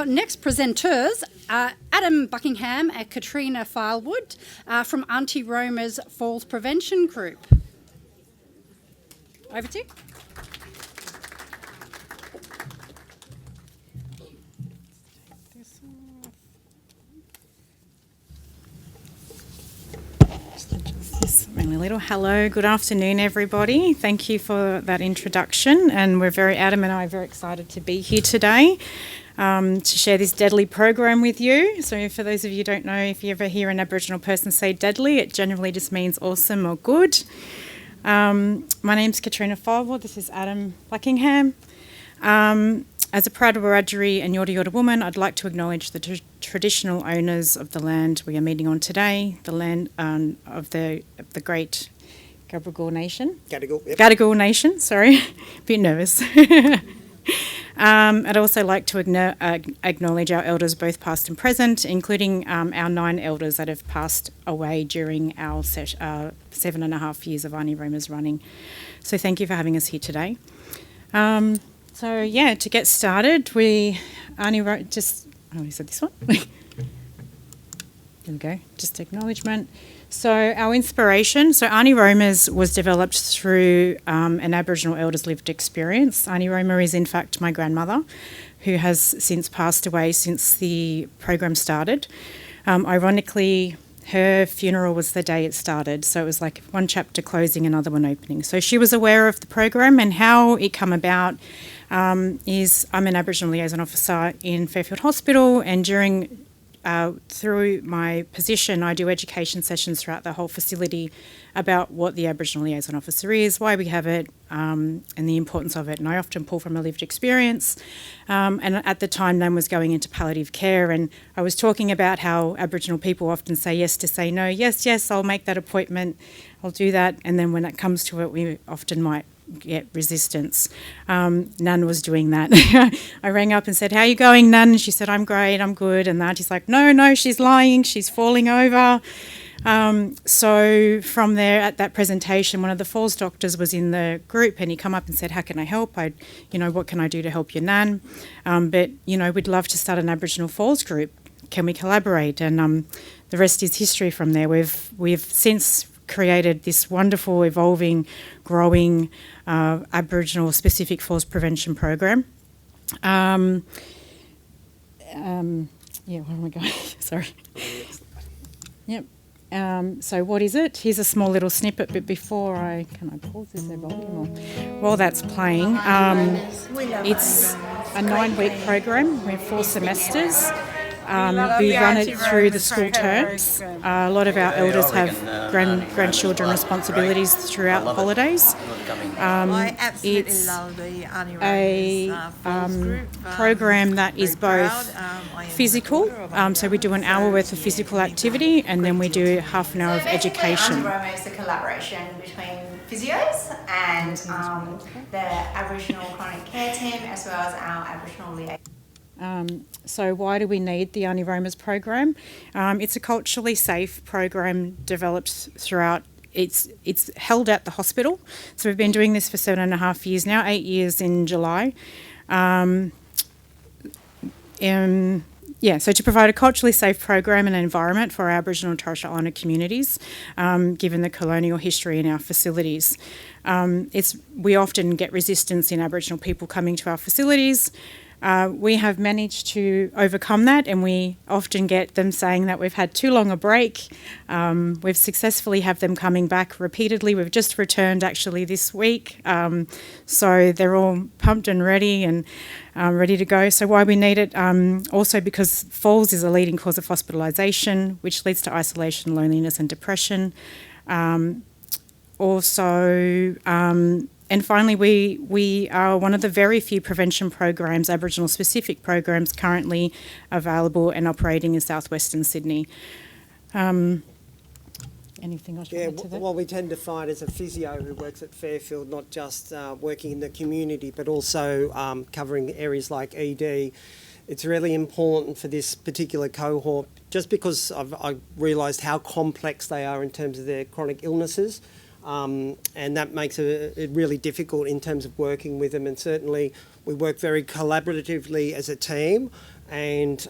Our next presenters are Adam Buckingham and Katrina Filewood from Aunty Roma's Falls Prevention Group. Over to you. Hello, good afternoon everybody. Thank you for that introduction, and Adam and I are very excited to be here today to share this deadly program with you. So for those of you who don't know, if you ever hear an Aboriginal person say deadly, it generally just means awesome or good. My name's Katrina Filewood, this is Adam Buckingham. As a proud Wiradjuri and Yorta Yorta woman, I'd like to acknowledge the traditional owners of the land we are meeting on today, the land of the great Gadigal Nation. Gadigal Nation, sorry, a bit nervous. I'd also like to acknowledge our elders, both past and present, including our 9 elders that have passed away during our 7.5 years of Aunty Roma's running. So thank you for having us here today. To get started, we said this one. There we go, just acknowledgement. So our inspiration, Aunty Roma's was developed through an Aboriginal elder's lived experience. Aunty Roma is in fact my grandmother, who has since passed away since the program started. Ironically, her funeral was the day it started, so it was like one chapter closing, another one opening. So she was aware of the program, and how it come about is I'm an Aboriginal liaison officer in Fairfield Hospital, and through my position, I do education sessions throughout the whole facility about what the Aboriginal liaison officer is, why we have it, and the importance of it. And I often pull from a lived experience. And at the time, Nan was going into palliative care, and I was talking about how Aboriginal people often say yes to say no. Yes, I'll make that appointment, I'll do that. And then when it comes to it, we often might get resistance. Nan was doing that. I rang up and said, "How are you going, Nan?" And she said, "I'm great, I'm good." And the auntie's like, no, she's lying, she's falling over. So from there, at that presentation, one of the falls doctors was in the group, and he come up and said, "How can I help? What can I do to help your Nan? But we'd love to start an Aboriginal falls group. Can we collaborate?" And the rest is history from there. We've since created this wonderful, evolving, growing Aboriginal specific falls prevention program. Where am I going? Sorry. Yep. So what is it? Here's a small little snippet, but before can I pause this volume? Or while that's playing, it's a 9-week program. We have 4 semesters. We run it through the school terms. A lot of our elders have grandchildren responsibilities throughout the holidays. It's a program that is both physical, so we do an hour worth of physical activity, and then we do half an hour of education. Aunty Roma is the collaboration between physios and the Aboriginal chronic care team, as well as our Aboriginal liaison. So why do we need the Aunty Roma's program? It's a culturally safe program developed throughout. It's held at the hospital. So we've been doing this for 7.5 years now, 8 years in July. So to provide a culturally safe program and environment for our Aboriginal and Torres Strait Islander communities, given the colonial history in our facilities. We often get resistance in Aboriginal people coming to our facilities. We have managed to overcome that, and we often get them saying that we've had too long a break. We've successfully have them coming back repeatedly. We've just returned actually this week. So they're all pumped and ready and ready to go. So why we need it, also because falls is a leading cause of hospitalisation, which leads to isolation, loneliness and depression. And finally, we are one of the very few prevention programs, Aboriginal specific programs, currently available and operating in southwestern Sydney. Anything else you want to add to that? Well, we tend to find as a physio who works at Fairfield, not just working in the community, but also covering areas like ED. It's really important for this particular cohort, just because I've realised how complex they are in terms of their chronic illnesses. And that makes it really difficult in terms of working with them, and certainly we work very collaboratively as a team, and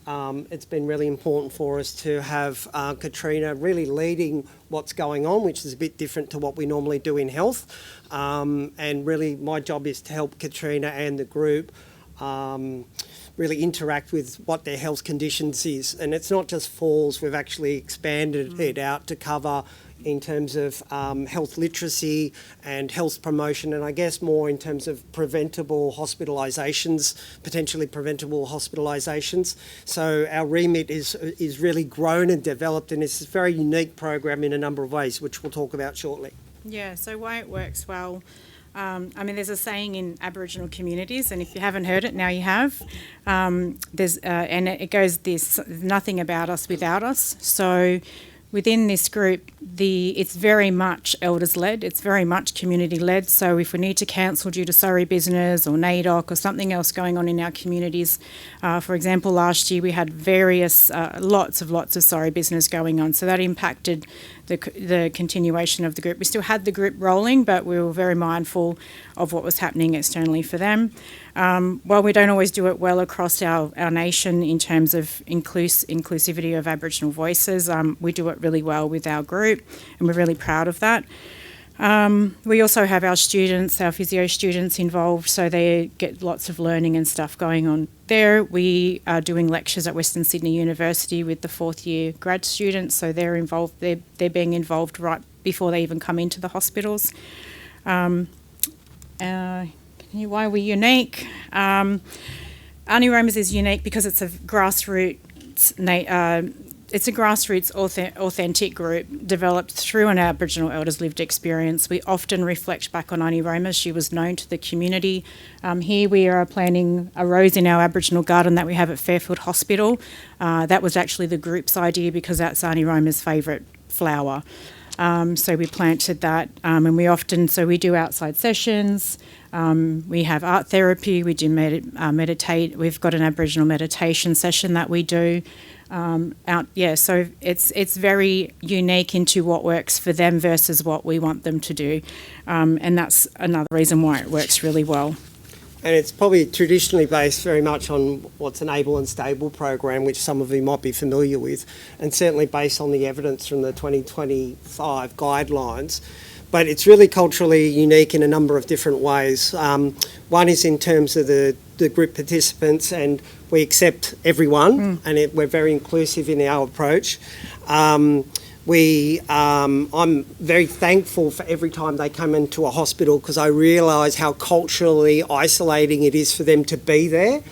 it's been really important for us to have Katrina really leading what's going on, which is a bit different to what we normally do in health. And really my job is to help Katrina and the group really interact with what their health conditions is. And it's not just falls, we've actually expanded it out to cover in terms of health literacy and health promotion, and I guess more in terms of preventable hospitalisations, potentially preventable hospitalisations. So our remit is really grown and developed, and it's a very unique program in a number of ways, which we'll talk about shortly. Yeah, so why it works well. There's a saying in Aboriginal communities, and if you haven't heard it, now you have. And it goes this: nothing about us without us. So within this group, it's very much elders-led, it's very much community-led. So if we need to cancel due to sorry business or NAIDOC or something else going on in our communities, for example, last year we had lots of sorry business going on. So that impacted the continuation of the group. We still had the group rolling, but we were very mindful of what was happening externally for them. While we don't always do it well across our nation in terms of inclusivity of Aboriginal voices, we do it really well with our group, and we're really proud of that. We also have our physio students involved, so they get lots of learning and stuff going on there. We are doing lectures at Western Sydney University with the fourth year grad students, so they're involved. They're being involved right before they even come into the hospitals. Why are we unique? Aunty Roma's is unique because it's a grassroots authentic group developed through an Aboriginal elders' lived experience. We often reflect back on Aunty Roma. She was known to the community. Here we are planting a rose in our Aboriginal garden that we have at Fairfield Hospital. That was actually the group's idea because that's Aunty Roma's favourite flower. So we planted that, and we do outside sessions. We have art therapy. We do meditate. We've got an Aboriginal meditation session that we do. So it's very unique into what works for them versus what we want them to do, and that's another reason why it works really well. And it's probably traditionally based very much on what's an able and stable program, which some of you might be familiar with, and certainly based on the evidence from the 2025 guidelines. But it's really culturally unique in a number of different ways. One is in terms of the group participants, and we accept everyone, and we're very inclusive in our approach. I'm very thankful for every time they come into a hospital, because I realise how culturally isolating it is for them to be there,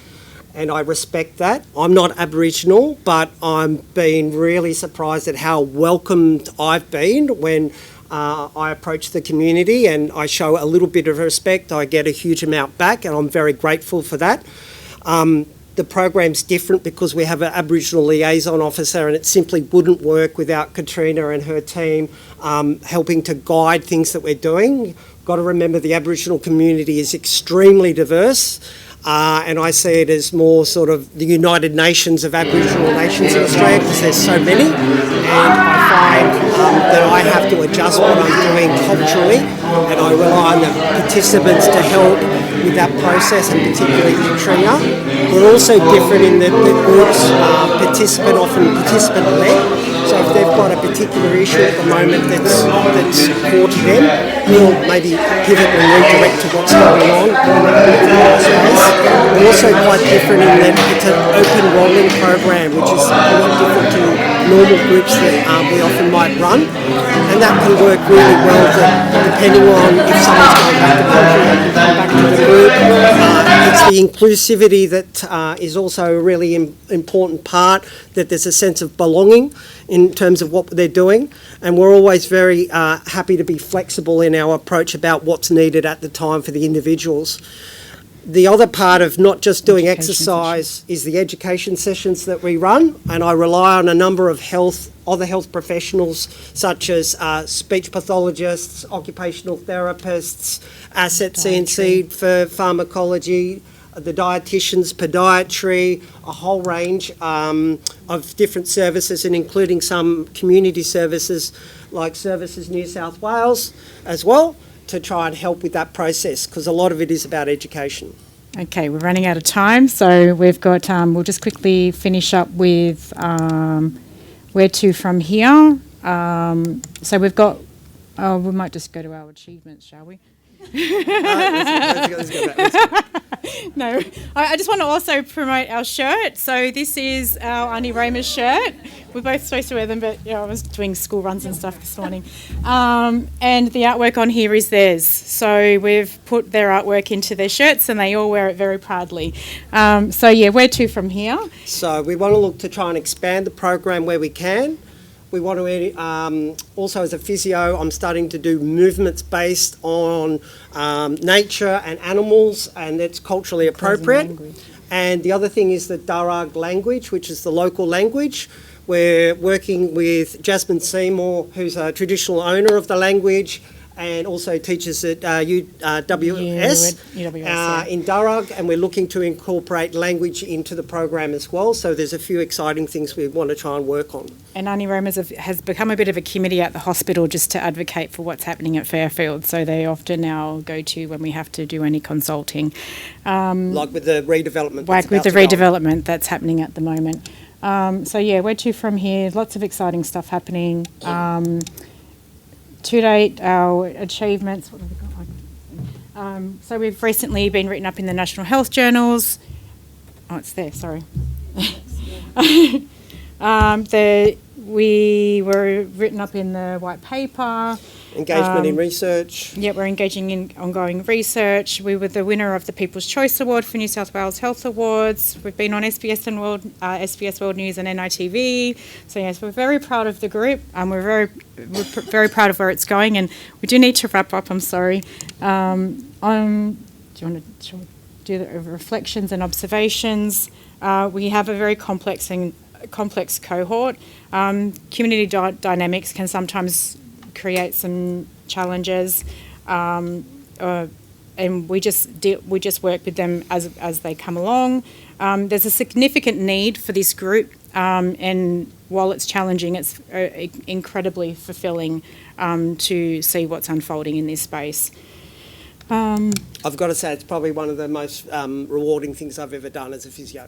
and I respect that. I'm not Aboriginal, but I'm being really surprised at how welcomed I've been when I approach the community and I show a little bit of respect. I get a huge amount back, and I'm very grateful for that. The program's different because we have an Aboriginal liaison officer, and it simply wouldn't work without Katrina and her team helping to guide things that we're doing. You've got to remember the Aboriginal community is extremely diverse, and I see it as more sort of the United Nations of Aboriginal nations in Australia, because there's so many, and I find that I have to adjust what I'm doing culturally, and I rely on the participants to help with that process, and particularly Katrina. We're also different in that the groups often participant-led. So if they've got a particular issue at the moment that's core to them, we'll maybe pivot and redirect to what's going on in that space. We're also quite different in that it's an open rolling program, which is a lot different to normal groups that we often might run, and that can work really well depending on if someone's going back to country, they can come back to the group. It's the inclusivity that is also a really important part, that there's a sense of belonging in terms of what they're doing, and we're always very happy to be flexible in our approach about what's needed at the time for the individuals. The other part of not just doing exercise is the education sessions that we run, and I rely on a number of other health professionals such as speech pathologists, occupational therapists, asset CNC for pharmacology, the dietitians, podiatry, a whole range of different services, and including some community services like Services New South Wales as well, to try and help with that process, because a lot of it is about education. Okay, we're running out of time, so we've got, we'll just quickly finish up with where to from here. So we've got, we might just go to our achievements, shall we? Let's go back. Let's go. No, I just want to also promote our shirt. So this is our Aunty Roma's shirt. We're both supposed to wear them, but I was doing school runs and stuff this morning. And the artwork on here is theirs. So we've put their artwork into their shirts and they all wear it very proudly. So yeah, where to from here? So we want to look to try and expand the program where we can. We want to, also as a physio, I'm starting to do movements based on nature and animals, and that's culturally appropriate. And the other thing is the Darug language, which is the local language. We're working with Jasmine Seymour, who's a traditional owner of the language, and also teaches at UWS in Darug, and we're looking to incorporate language into the program as well. So there's a few exciting things we want to try and work on. And Aunty Roma's has become a bit of a committee at the hospital just to advocate for what's happening at Fairfield. So they often now go to when we have to do any consulting. Like with the redevelopment. Like with the redevelopment that's happening at the moment. So yeah, where to from here? Lots of exciting stuff happening. To date, our achievements, what have we got? So we've recently been written up in the National Health Journals. Oh, it's there, sorry. We were written up in the white paper. Engagement in research. Yeah, we're engaging in ongoing research. We were the winner of the People's Choice Award for New South Wales Health Awards. We've been on SBS World News and NITV. So yes, we're very proud of the group. We're very proud of where it's going, and we do need to wrap up. I'm sorry. Do you want to do the reflections and observations? We have a very complex cohort. Community dynamics can sometimes create some challenges, and we just work with them as they come along. There's a significant need for this group, and while it's challenging, it's incredibly fulfilling to see what's unfolding in this space. I've got to say, it's probably one of the most rewarding things I've ever done as a physio.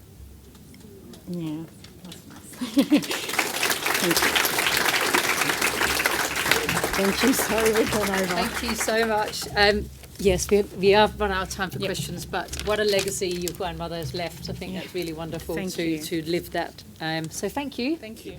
Yeah, that's nice. Thank you. Thank you. Sorry, we've gone over. Thank you so much. Yes, we have run out of time for questions, but what a legacy your grandmother has left. I think that's really wonderful Thank to live that. So thank you. Thank you.